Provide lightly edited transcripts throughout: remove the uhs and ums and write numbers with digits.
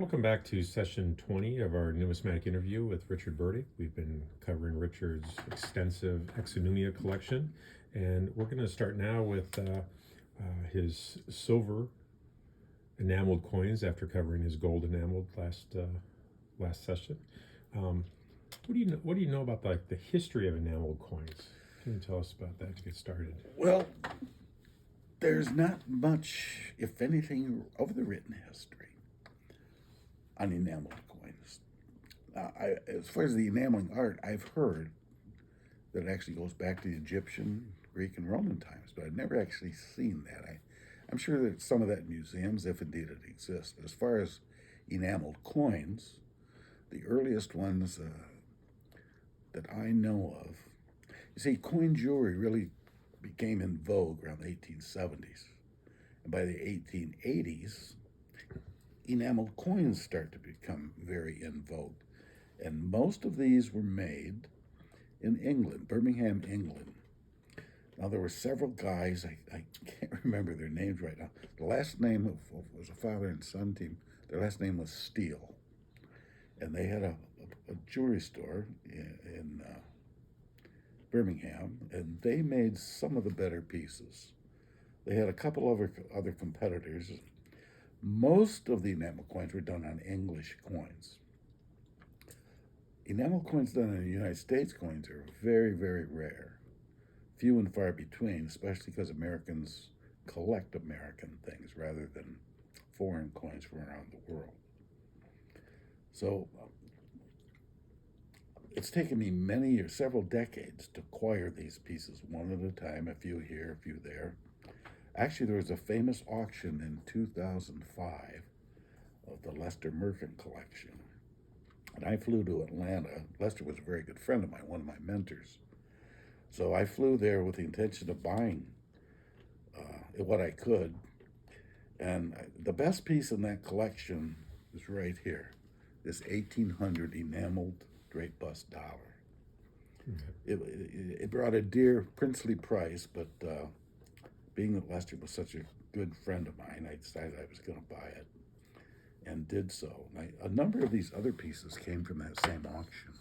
Welcome back to session 20 of our Numismatic interview with Richard Burdick. We've been covering Richard's extensive exonumia collection, and we're going to start now with his silver enameled coins after covering his gold enameled last session. What do you know about the history of enameled coins? Can you tell us about that to get started? Well, there's not much, if anything, of the written history on enameled coins. As far as the enameling art, I've heard that it actually goes back to the Egyptian, Greek, and Roman times, but I've never actually seen that. I'm sure that some of that in museums, if indeed it exists. But as far as enameled coins, the earliest ones that I know of, you see, coin jewelry really became in vogue around the 1870s. And by the 1880s, enameled coins start to become very in vogue. And most of these were made in England, Birmingham, England. Now, there were several guys, I can't remember their names right now. The last name was a father and son team. Their last name was Steele. And they had a jewelry store in Birmingham, and they made some of the better pieces. They had a couple of other competitors. Most of the enamel coins were done on English coins. Enamel coins done on the United States coins are very, very rare. Few and far between, especially because Americans collect American things rather than foreign coins from around the world. So it's taken me many years, several decades, to acquire these pieces one at a time, a few here, a few there. Actually, there was a famous auction in 2005 of the Lester Merkin collection. And I flew to Atlanta. Lester was a very good friend of mine, one of my mentors. So I flew there with the intention of buying what I could. And the best piece in that collection is right here, this 1800 enameled great bust dollar. It brought a dear princely price, but being that Lester was such a good friend of mine, I decided I was going to buy it, and did so. A number of these other pieces came from that same auction.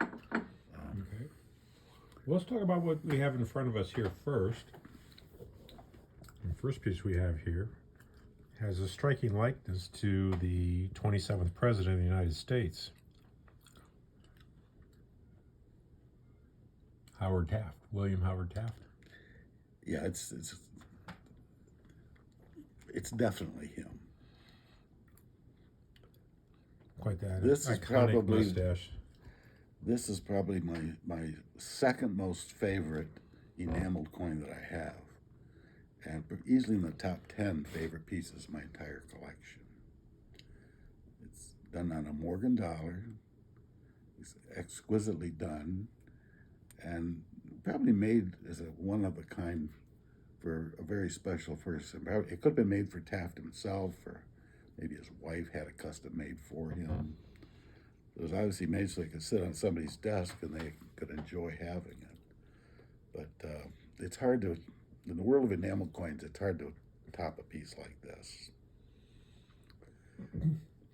Okay. Well, let's talk about what we have in front of us here first. The first piece we have here has a striking likeness to the 27th President of the United States, Howard Taft, William Howard Taft. Yeah, it's definitely him. Quite that This is iconic probably mustache. This is probably my second most favorite enameled coin that I have, and easily in the top 10 favorite pieces of my entire collection. It's done on a Morgan dollar. It's exquisitely done, and probably made as a one of a kind for a very special person. It could have been made for Taft himself, or maybe his wife had it custom made for him. It was obviously made so it could sit on somebody's desk and they could enjoy having it. But it's hard to, in the world of enamel coins, it's hard to top a piece like this.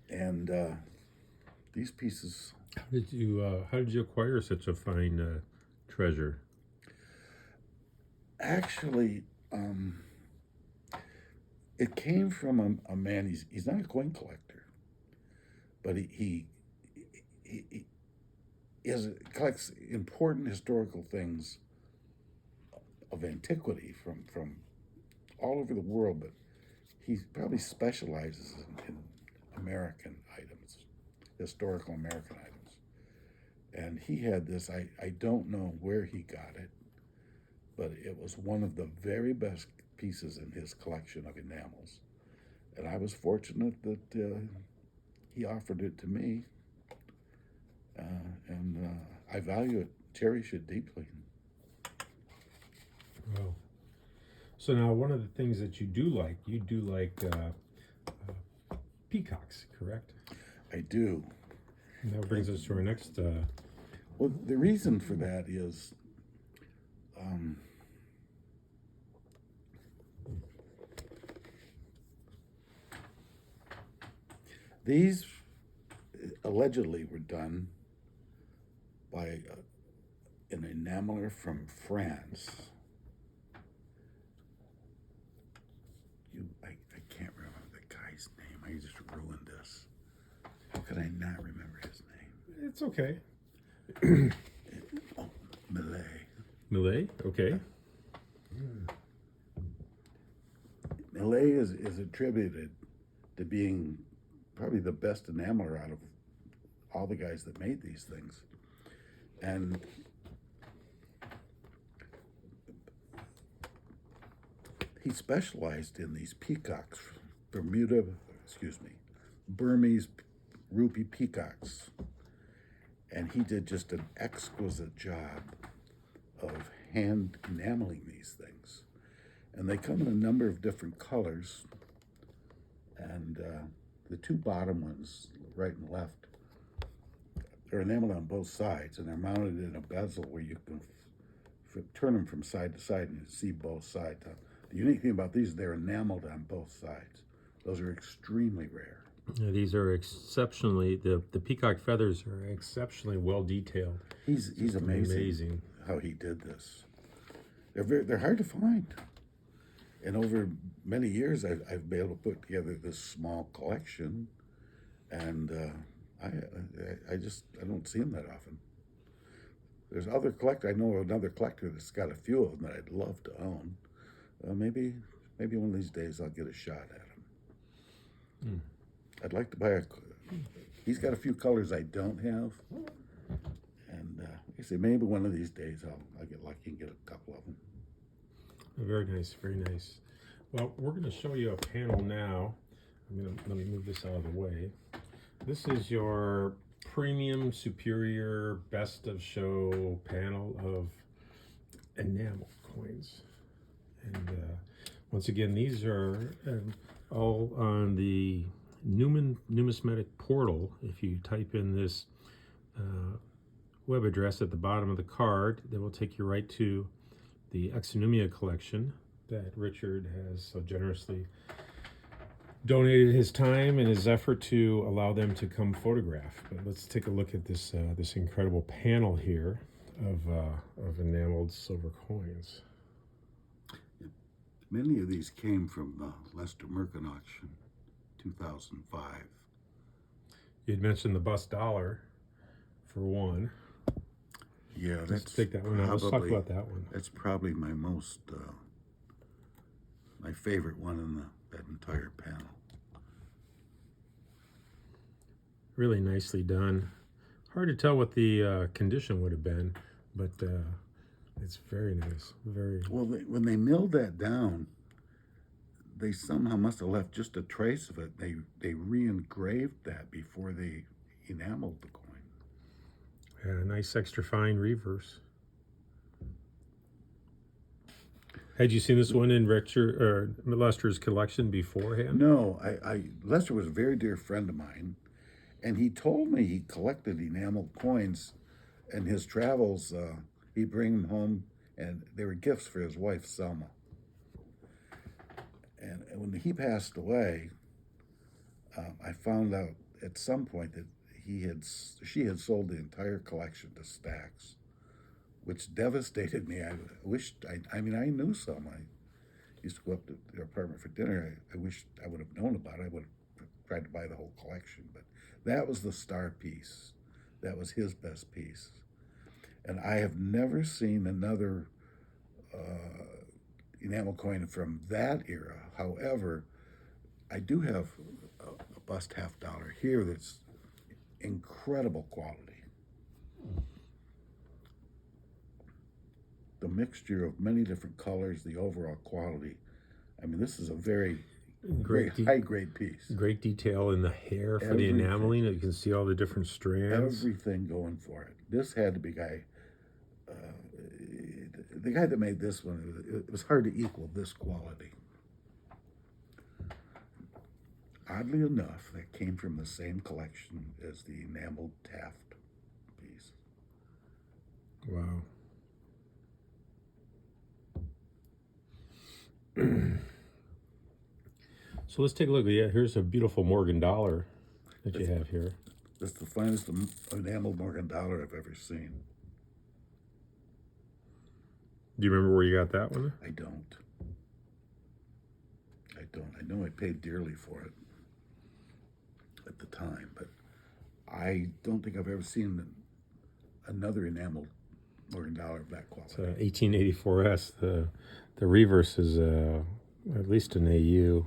And these pieces. How did you acquire such a fine treasure? Actually, it came from a man. He's not a coin collector, but he collects important historical things of antiquity from all over the world, but he probably specializes in American items, historical American items. And he had this, I don't know where he got it, but it was one of the very best pieces in his collection of enamels. And I was fortunate that he offered it to me, and I value it, cherish it deeply. Wow. So now, one of the things that you do like peacocks, correct? I do. And that brings us to our next. Well, the reason for that is These allegedly were done by an enameler from France. I can't remember the guy's name. I just ruined this. How could I not remember his name? It's okay. Oh, Millet. Millet? Okay. Millet is attributed to being probably the best enameler out of all the guys that made these things. And he specialized in these peacocks, Burmese rupee peacocks. And he did just an exquisite job of hand enameling these things. And they come in a number of different colors. And the two bottom ones, right and left, they're enameled on both sides, and they're mounted in a bezel where you can turn them from side to side and you see both sides. The unique thing about these is they're enameled on both sides. Those are extremely rare. Yeah, these are exceptionally, the peacock feathers are exceptionally well detailed. He's amazing how he did this. They're hard to find. And over many years, I've been able to put together this small collection, and I don't see them that often. There's other I know another collector that's got a few of them that I'd love to own. Maybe one of these days I'll get a shot at him. I'd like to buy he's got a few colors I don't have, and like I say, maybe one of these days I'll get lucky and get a couple of them. Very nice, very nice. Well, we're going to show you a panel now. Let me move this out of the way. This is your premium, superior, best of show panel of enamel coins. And once again, these are all on the Numismatic portal. If you type in this web address at the bottom of the card, that will take you right to the exonumia collection that Richard has so generously donated his time and his effort to allow them to come photograph. But let's take a look at this this incredible panel here of enameled silver coins. Many of these came from the Leicester Merkin auction, 2005. You'd mentioned the bust dollar for one. Yeah, let's take that one out. Let's talk about that one. That's probably my most, my favorite one in that entire panel. Really nicely done. Hard to tell what the condition would have been, but it's very nice. Very well. When they milled that down, they somehow must have left just a trace of it. They re-engraved that before they enameled the coin. Yeah, nice extra fine reverse. Had you seen this one in Richard or Lester's collection beforehand? No, Lester was a very dear friend of mine, and he told me he collected enameled coins. In his travels, he'd bring them home, and they were gifts for his wife Selma. And when he passed away, I found out at some point that she had sold the entire collection to Stax, which devastated me. I knew some. I used to go up to their apartment for dinner. I wished I would have known about it. I would have tried to buy the whole collection, but that was the star piece. That was his best piece. And I have never seen another enamel coin from that era. However, I do have a bust half dollar here that's incredible quality. The mixture of many different colors, the overall quality. I mean, this is a very high-grade piece. Great detail in the hair for the enameling. You can see all the different strands. Everything going for it. This had to be the guy that made this one. It was hard to equal this quality. Oddly enough, that came from the same collection as the enameled Taft piece. Wow. So let's take a look. Yeah, here's a beautiful Morgan dollar. that you have here. That's the finest enameled Morgan dollar I've ever seen. Do you remember where you got that one? I don't. I know I paid dearly for it at the time, but I don't think I've ever seen another enameled Morgan dollar of that quality. It's 1884S. The reverse is at least an AU.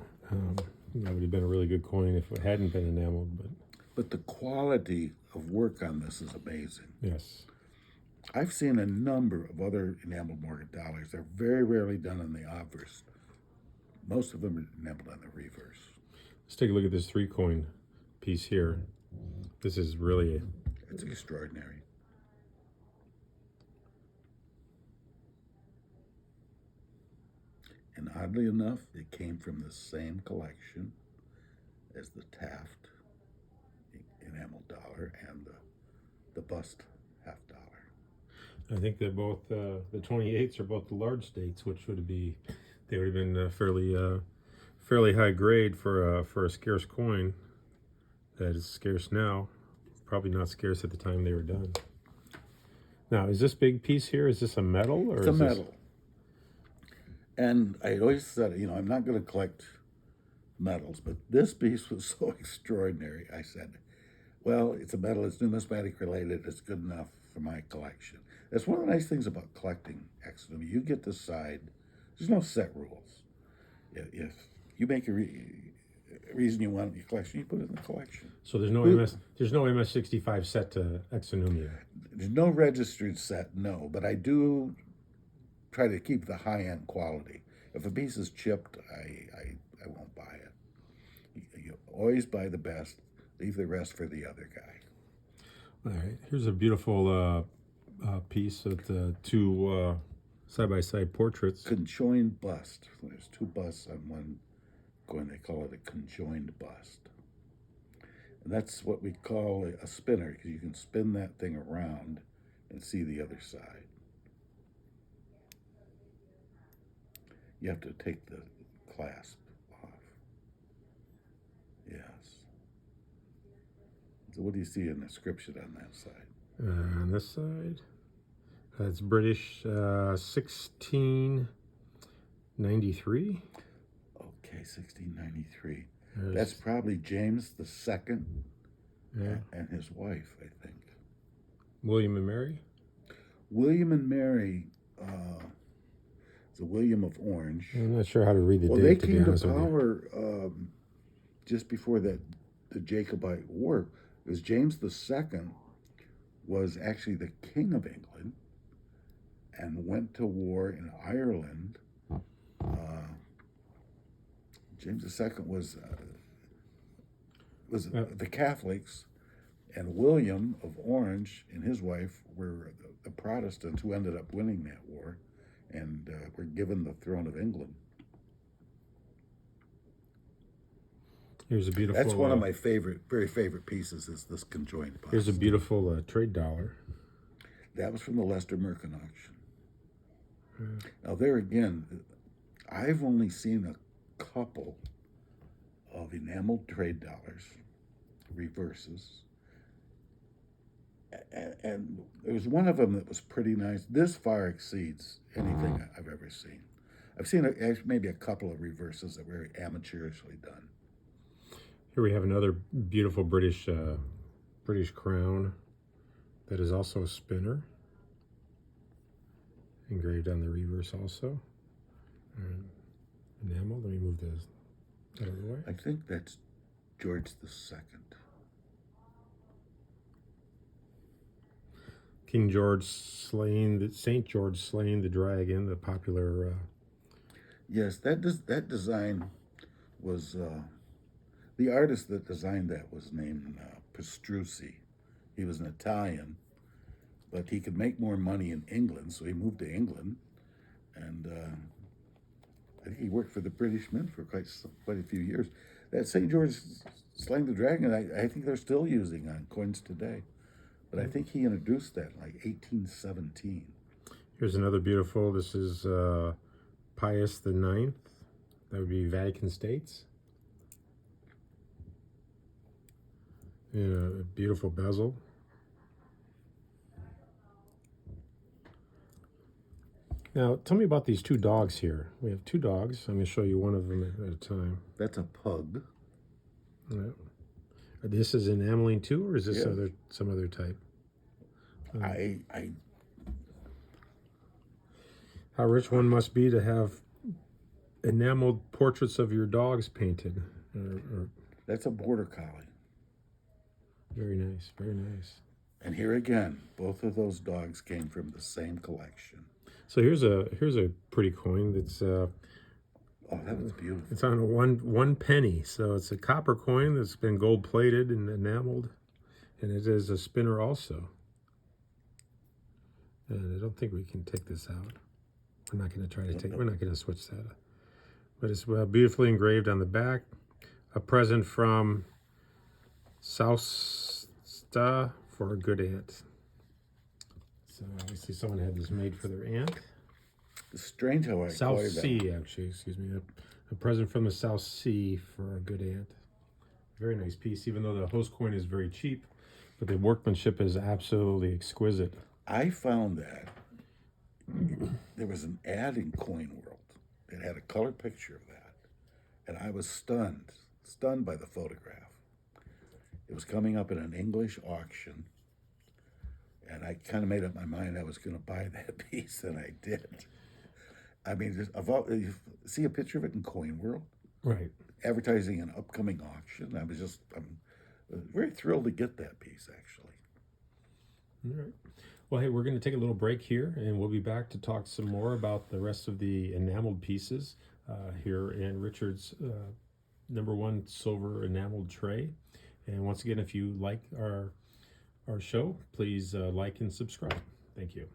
That would have been a really good coin if it hadn't been enameled. But the quality of work on this is amazing. Yes. I've seen a number of other enameled Morgan dollars. They're very rarely done on the obverse. Most of them are enameled on the reverse. Let's take a look at this 3-coin piece here. This is really... It's extraordinary. And oddly enough, it came from the same collection as the Taft enameled dollar and the bust half dollar. I think that both the 28s are both the large states, which would be, they would have been fairly high grade for a scarce coin that is scarce now. Probably not scarce at the time they were done. Now, is this big piece here, is this a metal? Or it's a is metal. And I always said, I'm not going to collect metals, but this piece was so extraordinary. I said, well, it's a metal, it's numismatic related, it's good enough for my collection. That's one of the nice things about collecting exonumia. You get to decide, there's no set rules. If you make a reason you want it in your collection, you put it in the collection. So there's no MS65 set to exonumia. There's no registered set, no, but I do try to keep the high-end quality. If a piece is chipped, I won't buy it. You always buy the best, leave the rest for the other guy. All right, here's a beautiful piece of the two side-by-side portraits. Conjoined bust. There's two busts on one coin. They call it a conjoined bust. And that's what we call a spinner, because you can spin that thing around and see the other side. You have to take the clasp off. Yes. So what do you see in the inscription on that side? On this side, it's British 1693. Okay, 1693. That's probably James II and his wife, I think. William and Mary? William and Mary, the William of Orange. I'm not sure how to read the well, date, they came to power just before the Jacobite War. Because James II was actually the King of England and went to war in Ireland. James II was the Catholics, and William of Orange and his wife were the Protestants who ended up winning that war and were given the throne of England. Here's a beautiful... That's one of my very favorite pieces, is this conjoined bust. Here's a beautiful trade dollar. That was from the Leicester Mercant auction. Now there again, I've only seen a couple of enameled trade dollars, reverses, and there was one of them that was pretty nice. This far exceeds anything I've ever seen. I've seen maybe a couple of reverses that were very amateurishly done. Here we have another beautiful British crown that is also a spinner, engraved on the reverse also. Enamel. Let me move that out of the way. I think that's George II. King George St. George slaying the dragon, the popular... Yes, that design was... the artist that designed that was named Pastrucci. He was an Italian, but he could make more money in England, so he moved to England, and I think he worked for the British Mint for quite a few years. That St. George slaying the dragon, I think they're still using on coins today. But I think he introduced that in like 1817. Here's another beautiful, this is Pius IX. That would be Vatican States. in a beautiful bezel. Now, tell me about these two dogs here. We have two dogs. I'm going to show you one of them at a time. That's a pug. Yeah. This is enameling too, or is this Yeah. some other type? I How rich one must be to have enameled portraits of your dogs painted. That's a border collie. Very nice, very nice. And here again, both of those dogs came from the same collection. So here's a pretty coin that's Oh, that was beautiful. it's on a one penny. So it's a copper coin that's been gold plated and enameled, and it is a spinner also. And I don't think we can take this out. We're not going to try to take. We're not going to switch that. But it's beautifully engraved on the back. A present from Sousta for a good aunt. So obviously someone had this made for their aunt. It's strange how I South acquired that. Sea, actually, excuse me. A present from the South Sea for a good aunt. Very nice piece, even though the host coin is very cheap, but the workmanship is absolutely exquisite. I found that there was an ad in Coin World that had a color picture of that, and I was stunned by the photograph. It was coming up in an English auction, and I kind of made up my mind I was going to buy that piece, and I did. I mean, you see a picture of it in Coin World, Right. advertising an upcoming auction. I'm very thrilled to get that piece, actually. All right. Well, hey, we're going to take a little break here, and we'll be back to talk some more about the rest of the enameled pieces here in Richard's #1 silver enameled tray. And once again, if you like our show, please like and subscribe. Thank you.